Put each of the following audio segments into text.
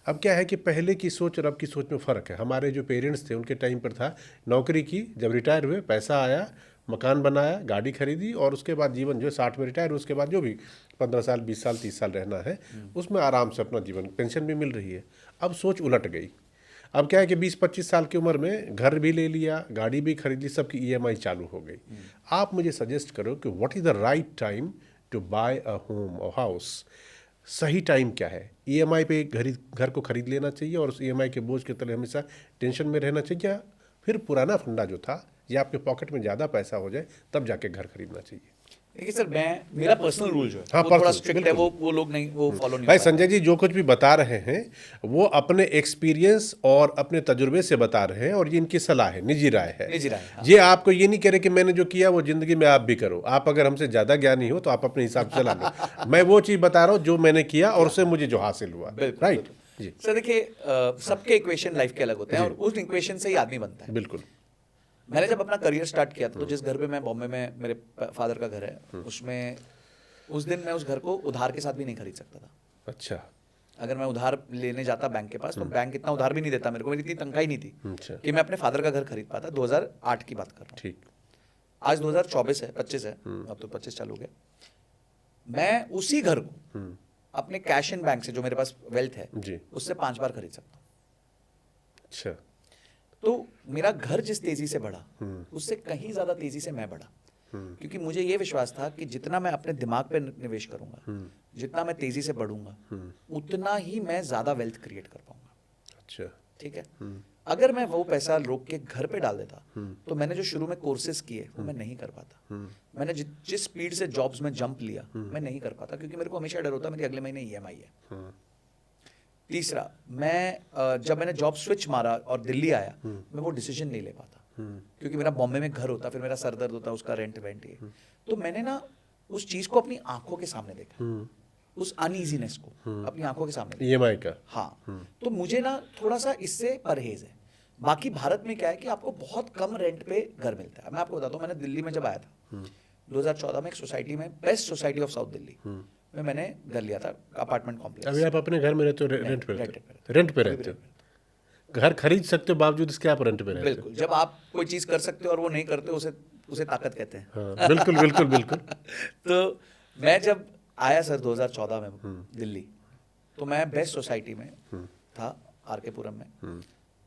अब क्या है कि पहले की सोच और अब की सोच में फ़र्क है। हमारे जो पेरेंट्स थे उनके टाइम पर था, नौकरी की, जब रिटायर हुए पैसा आया, मकान बनाया, गाड़ी खरीदी, और उसके बाद जीवन जो है 60 में रिटायर, उसके बाद जो भी 15 साल 20 साल 30 साल रहना है उसमें आराम से अपना जीवन, पेंशन भी मिल रही है। अब सोच उलट गई। अब क्या है कि 20-25 साल की उम्र में घर भी ले लिया, गाड़ी भी खरीद ली, सबकी ईएमआई चालू हो गई। आप मुझे सजेस्ट करो कि what is the right time to buy a home और हाउस। सही टाइम क्या है? ईएमआई पे घर को खरीद लेना चाहिए और उस ईएमआई के बोझ के तले हमेशा टेंशन में रहना चाहिए, या फिर पुराना फंडा जो था, या आपके पॉकेट में ज़्यादा पैसा हो जाए तब जाके घर खरीदना चाहिए? देखिए सर, मेरा पर्सनल रूल जो है हाँ, वो थोड़ा personal, स्ट्रिक्ट है, बिल्कुल। वो लोग नहीं, वो फॉलो नहीं भाई हो पाते। संजय जी जो कुछ भी बता रहे हैं वो अपने एक्सपीरियंस और अपने तजुर्बे से बता रहे हैं, और ये इनकी सलाह है, निजी राय है। निजी राय, हाँ। ये आपको ये नहीं कह रहे कि मैंने जो किया वो जिंदगी में आप भी करो। आप अगर हमसे ज़्यादा ज्ञानी हो तो आप अपने हिसाब से चला लो। मैं वो चीज़ बता रहा हूँ जो मैंने किया और उससे मुझे जो हासिल हुआ। बिल्कुल, राइट बिल्कुल। जी, सर देखिए, सबके इक्वेशन लाइफ के अलग होते हैं और उस इक्वेशन से ही आदमी बनता है। बिल्कुल। मैंने जब अपना करियर स्टार्ट किया था तो जिस घर पे मैं, बॉम्बे में मेरे फादर का घर है, उसमें उस दिन मैं उस घर को उधार के साथ भी नहीं खरीद सकता था। अच्छा अगर मैं उधार लेने जाता बैंक के पास तो बैंक इतना उधार भी नहीं देता मेरे को, मेरी इतनी तनख्वाही नहीं थी अच्छा, कि मैं अपने फादर का घर खरीद पाता। 2008 की बात कर रहा हूँ। ठीक। आज 2024 है, 25 है, अब तो 25 चालू हो गया। मैं उसी घर को अपने कैश इन बैंक से, जो मेरे पास वेल्थ है, जी, उससे 5 बार खरीद सकता हूँ। अच्छा। तो मेरा घर जिस तेजी से बढ़ा उससे कहीं ज्यादा तेजी से मैं बढ़ा, क्योंकि मुझे ये विश्वास था कि जितना मैं अपने दिमाग पे निवेश करूंगा, जितना मैं तेजी से बढ़ूंगा, उतना ही मैं ज्यादा वेल्थ क्रिएट कर पाऊंगा। अच्छा, ठीक है। अगर मैं वो पैसा रोक के घर पे डाल देता तो मैंने जो शुरू में कोर्सेज किए वो मैं नहीं कर पाता। मैंने जिस स्पीड से जॉब्स में जंप लिया मैं नहीं कर पाता, क्योंकि मेरे को हमेशा डर होता मेरी अगले महीने ईएमआई है। तीसरा, मैं जब मैंने जॉब स्विच मारा और दिल्ली आया, मैं वो डिसीजन नहीं ले पाता, क्योंकि मेरा बॉम्बे में घर होता, फिर मेरा सर दर्द होता, उसका रेंट वेंट ये। तो मैंने ना उस चीज को अपनी आंखों के सामने देखा, उस अनईजीनेस को अपनी आंखों के सामने देखा। ईएमआई का। हाँ, तो मुझे ना थोड़ा सा इससे परहेज है। बाकी भारत में क्या है कि आपको बहुत कम रेंट पे घर मिलता है। मैं आपको बताता हूँ, मैंने दिल्ली में जब आया था 2014 में, एक सोसाइटी में, best society of south Delhi में मैंने घर लिया था, अपार्टमेंट कॉम्प्लेक्स। अभी आप अपने घर में रहते हो, रेंट पे रहते हो? रेंट पे रहते हो? बिल्कुल। घर खरीद सकते हो बावजूद इसके आप रेंट पे रहते हो? जब आप कोई चीज कर सकते हो और वो नहीं करते हो, उसे ताकत कहते हैं। हाँ, बिल्कुल बिल्कुल बिल्कुल। तो मैं जब आया सर 2014 में दिल्ली, तो मैं बेस्ट सोसाइटी में था, आरकेपुरम में।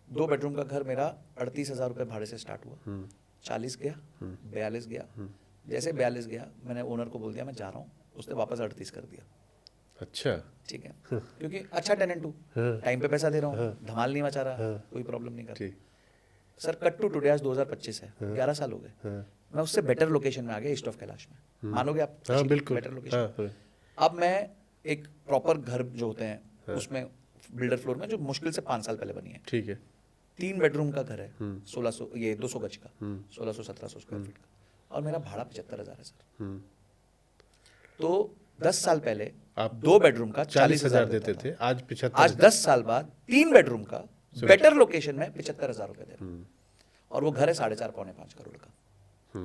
2 बेडरूम का घर मेरा 38,000 रुपये भाड़े से स्टार्ट हुआ, 40 गया, 42 गया। जैसे 42 गया, मैंने ओनर को बोल दिया मैं जा रहा हूँ, उसने वापस 38 कर दिया। अच्छा, ठीक है, क्योंकि अच्छा टेनेंट हूँ, टाइम पे पैसा दे रहा हूँ, धमाल नहीं मचा रहा, कोई प्रॉब्लम नहीं कर रहा। ठीक। सर कट टू टुडे, आज 2025 है, 11 साल हो गए, मैं उससे बेटर लोकेशन में आ गया, ईस्ट ऑफ कैलाश में। मानोगे आप? हाँ बिल्कुल, बेटर लोकेशन। हाँ, अब मैं एक प्रॉपर घर जो होते हैं उसमें, बिल्डर फ्लोर में, जो मुश्किल से 5 साल पहले बनी है, ठीक है। 3 बेडरूम का घर है, 1600, ये 200 गज का, 1600-1700 स्क्वायर फीट का, और मेरा भाड़ा 75,000 है सर। तो 10 साल पहले आप 2 बेडरूम का 40,000 देते थे, आज 75। आज 10 साल बाद 3 बेडरूम का बेटर लोकेशन में 75,000 रुपए दे रहा हूं, और वो घर है 4.5 पौने 5 करोड़ का।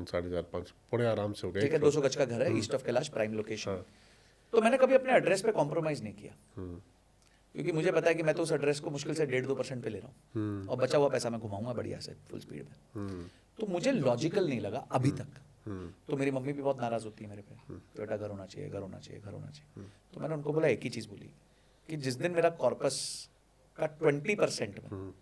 4.5-5 पौने आराम से हो गए। ठीक है, 200 गज का घर है, east of Kailash, prime location. तो मैंने कभी अपने एड्रेस पे कॉम्प्रोमाइज नहीं किया, क्योंकि मुझे पता है कि मैं तो उस एड्रेस को मुश्किल से 1.5-2% पे ले रहा हूँ, और बचा हुआ पैसा मैं घुमाऊंगा बढ़िया से फुल स्पीड में। तो मुझे लॉजिकल नहीं लगा अभी तक। तो मेरी मम्मी भी बहुत नाराज होती है मेरे पे, बेटा घर होना चाहिए, घर होना चाहिए, घर होना चाहिए। तो मैंने उनको बोला, एक ही चीज़ बोली कि जिस दिन मेरा कॉर्पस का 20% में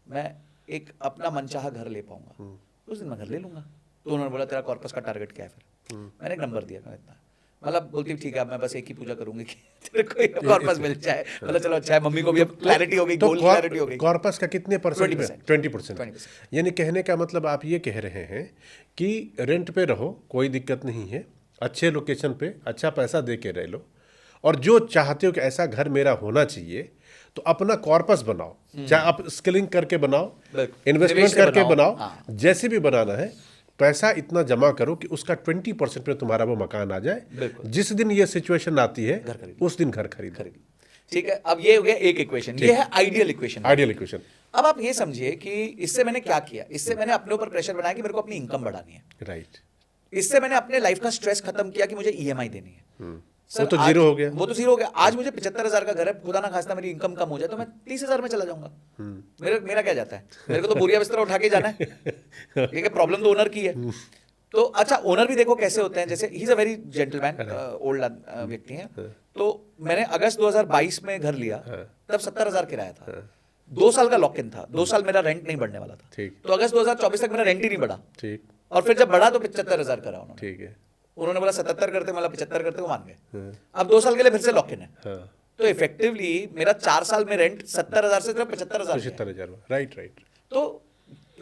मैं एक अपना मनचाहा घर ले पाऊंगा, उस दिन मैं घर ले लूंगा। तो उन्होंने बोला, तेरा कॉर्पस का टारगेट क्या है फिर? मैंने एक नंबर दिया, इतना। मतलब बोलती ठीक है, मैं बस एक ही पूजा करूंगी कि तेरे को एक कॉर्पस मिल जाए। मतलब चलो अच्छा है, मम्मी को भी अब क्लैरिटी हो गई, गोल क्लैरिटी हो गई। कॉर्पस का कितने परसेंट? 20%। 20%। यानी कहने का मतलब आप ये कह रहे हैं कि रेंट पे रहो, कोई दिक्कत नहीं है, अच्छे लोकेशन पे अच्छा पैसा दे के रह लो, और जो चाहते हो कि ऐसा घर मेरा होना चाहिए, तो अपना कॉर्पस बनाओ, चाहे आप स्किलिंग करके बनाओ, इन्वेस्टमेंट करके बनाओ, जैसे भी बनाना है, पैसा इतना जमा करो कि उसका 20% में तुम्हारा वो मकान आ जाए। जिस दिन ये सिचुएशन आती है उस दिन घर खरीद। ठीक है, अब ये हो गया एक इक्वेशन, ये है आइडियल इक्वेशन। Ideal equation. अब आप ये समझिए कि इससे मैंने क्या किया, इससे मैंने अपने ऊपर प्रेशर बनाया कि मेरे को अपनी इनकम बढ़ानी है। राइट। इससे मैंने अपने लाइफ का स्ट्रेस खत्म किया कि मुझे ईएमआई देनी है। सर, वो तो आज- जीरो हो गया। वो तो जीरो हो गया। आज मुझे 75,000 का घर है, खुदा ना खास्ता मेरी इनकम कम हो जाए तो मैं 30,000 में चला जाऊंगा। मेरा क्या जाता है, मेरे को तो बोरिया बिस्तरा उठा के जाना है। ठीक है, प्रॉब्लम तो ओनर की है। तो अच्छा, ओनर भी देखो कैसे होते हैं, जैसे he is a very gentleman old व्यक्ति हैं। तो मैंने अगस्त 2022 में घर लिया, तब 70,000 किराया था। 2 साल का लॉक इन था, 2 साल मेरा रेंट नहीं बढ़ने वाला था। ठीक। तो अगस्त 2024 तक मेरा रेंट ही नहीं बढ़ा, ठीक। और फिर जब बढ़ा तो 75,000 करा उन्होंने। ठीक है। उन्होंने बोला 77 करते, मतलब 75 करते, वो मान गए। अब 2 साल के लिए फिर से लॉक इन है। हाँ, तो इफेक्टिवली मेरा 4 साल में रेंट 70,000 से सिर्फ 75,000 है। 75,000। Right, right. तो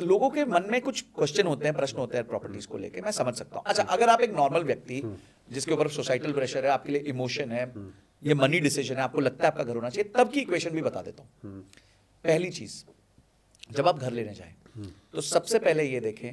लोगों के मन में कुछ क्वेश्चन होते हैं, प्रश्न होते हैं प्रॉपर्टीज को लेके, मैं समझ सकता हूँ। अच्छा, अगर आप एक नॉर्मल व्यक्ति जिसके ऊपर सोसाइटल प्रेशर है, आपके लिए इमोशन है, ये मनी डिसीजन है, आपको लगता है आपका घर होना चाहिए, तब की इक्वेशन भी बता देता हूँ। पहली चीज, जब आप घर लेने जाएं तो सबसे पहले ये देखें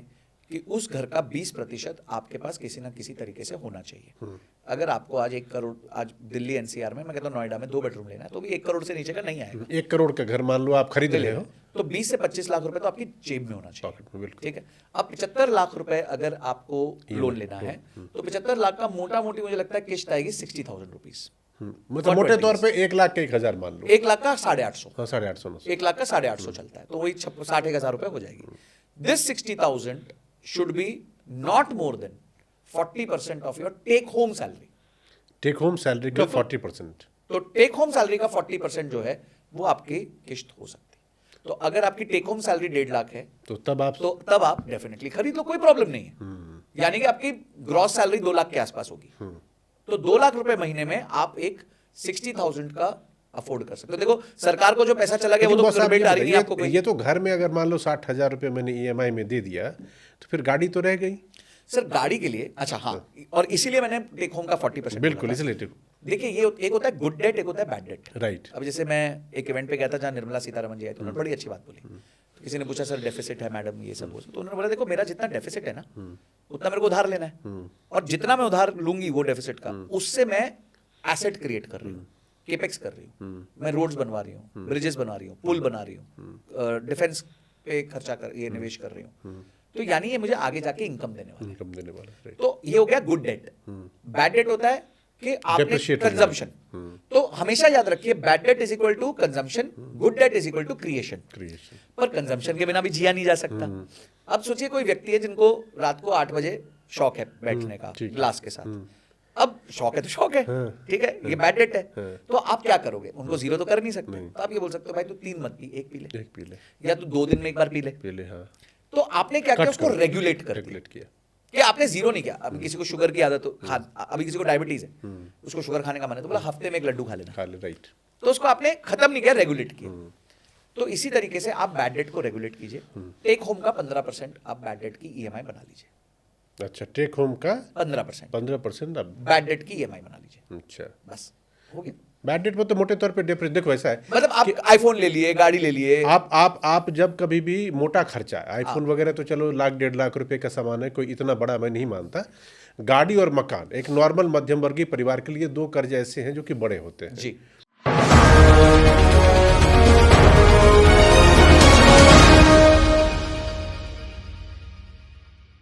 कि उस घर का 20% आपके पास किसी ना किसी तरीके से होना चाहिए। अगर आपको आज 1 करोड़, आज दिल्ली एनसीआर में, मैं कहता हूँ नोएडा में 2 बेडरूम लेना है, तो भी 1 करोड़ से नीचे का नहीं आएगा। 1 करोड़ का घर मान लो आप खरीद रहे हो, तो 20 से 25 लाख रुपए तो आपकी जेब में होना चाहिए। पॉकेट में, बिल्कुल। ठीक है। अब 75 लाख रुपए अगर आपको लोन लेना है, तो 75 लाख का मोटा मोटी मुझे लगता है किस्त आएगी 60,000 रुपीज। मतलब मोटे तौर पे 1 लाख के 1,000 मान लो। 1 लाख का 850, हाँ, 850। 1 लाख का 850 चलता है, तो वही 60,000 रुपए हो जाएगी। This 60,000 should be not more than 40% of your take home salary. Take home salary का 40%। तो टेक होम सैलरी का 40% जो है वो आपकी किस्त हो सकती है। तो अगर आपकी टेक होम सैलरी 1.5 लाख है, तो तब आप डेफिनेटली खरीद लो, कोई प्रॉब्लम नहीं है। यानी कि आपकी ग्रॉस सैलरी 2 लाख के आसपास होगी। तो 2 लाख रुपए महीने में आप एक 60,000 का अफोर्ड कर सकते हो। देखो, सरकार को जो पैसा चला गया वो तो गवर्नमेंट आ रही नहीं आपको कोई। ये तो घर में अगर मान लो 60,000 रुपये मैंने ईएमआई में दे दिया, तो फिर गाड़ी तो रह गई। सर, गाड़ी के लिए, अच्छा हाँ, और इसीलिए मैंने टेक होम का 40% बिल्कुल, इसलिए देखिए, ये एक होता है गुड डेट, एक होता है बैड डेट। राइट। अब जैसे मैं एक इवेंट पे गया था जहाँ निर्मला सीतारमण जी आई, तो उन्होंने बड़ी अच्छी बात बोली। तो किसी ने पूछा, सर डेफिसिट है मैडम, ये सब, तो उन्होंने बोला, देखो मेरा जितना डेफिसिट है ना, उतना मेरे को उधार लेना है, और जितना मैं उधार लूंगी वो डेफिसिट का, उससे मैं एसेट क्रिएट कर रही हूँ, केपेक्स कर रही हूँ, मैं रोड्स बनवा रही हूँ, ब्रिजेस बना रही हूँ, पुल बना रही हूँ, डिफेंस पे खर्चा कर, ये निवेश कर रही हूँ। तो यानी ये मुझे आगे जाके इनकम देने वाला है। तो ये हो गया गुड डेट। बैड डेट होता है कि आपने कंजम्पशन। तो हमेशा याद रखिए, bad debt is equal to consumption, good debt is equal to creation. पर कंजम्पशन के बिना भी जिया नहीं जा सकता। अब सोचिए, कोई व्यक्ति है जिनको रात को 8 बजे शौक है बैठने का ग्लास के साथ। अब शौक है तो शौक है, ठीक है, ये बैड डेट है। तो आप क्या करोगे, उनको जीरो तो कर नहीं सकते। तो आप ये बोल सकते हो, भाई तू 3 मत पी, 1 पी ले, या तू 2 दिन में 1 बार पी ले। हाँ। तो आपने क्या किया, उसको रेगुलेट किया कि आपने जीरो नहीं किया। अब किसी को शुगर की आदत हो, अभी किसी को डायबिटीज है, उसको शुगर खाने का मन है, तो बोला हफ्ते में 1 लड्डू खा लेना। राइट। तो उसको आपने खत्म नहीं किया, रेगुलेट किया। तो इसी तरीके से आप बैड डेट को रेगुलेट कीजिए। टेक होम का 15% आप बैड डेट की ईएमआई बना लीजिए। अच्छा, टेक होम का 15% अब बैड डेट की ईएमआई बना लीजिए। अच्छा, बस हो गया। बैड डेट पर तो मोटे तौर पे डिफरेंस देखो ऐसा है, मतलब आप आईफोन ले लिए, गाड़ी ले लिए, आप जब कभी भी मोटा खर्चा, आईफोन वगैरह तो चलो 1 लाख 1.5 लाख रुपए का सामान है, कोई इतना बड़ा मैं नहीं मानता। गाड़ी और मकान एक नॉर्मल मध्यम वर्गीय परिवार के लिए 2 कर्ज ऐसे हैं जो कि बड़े होते हैं। जी।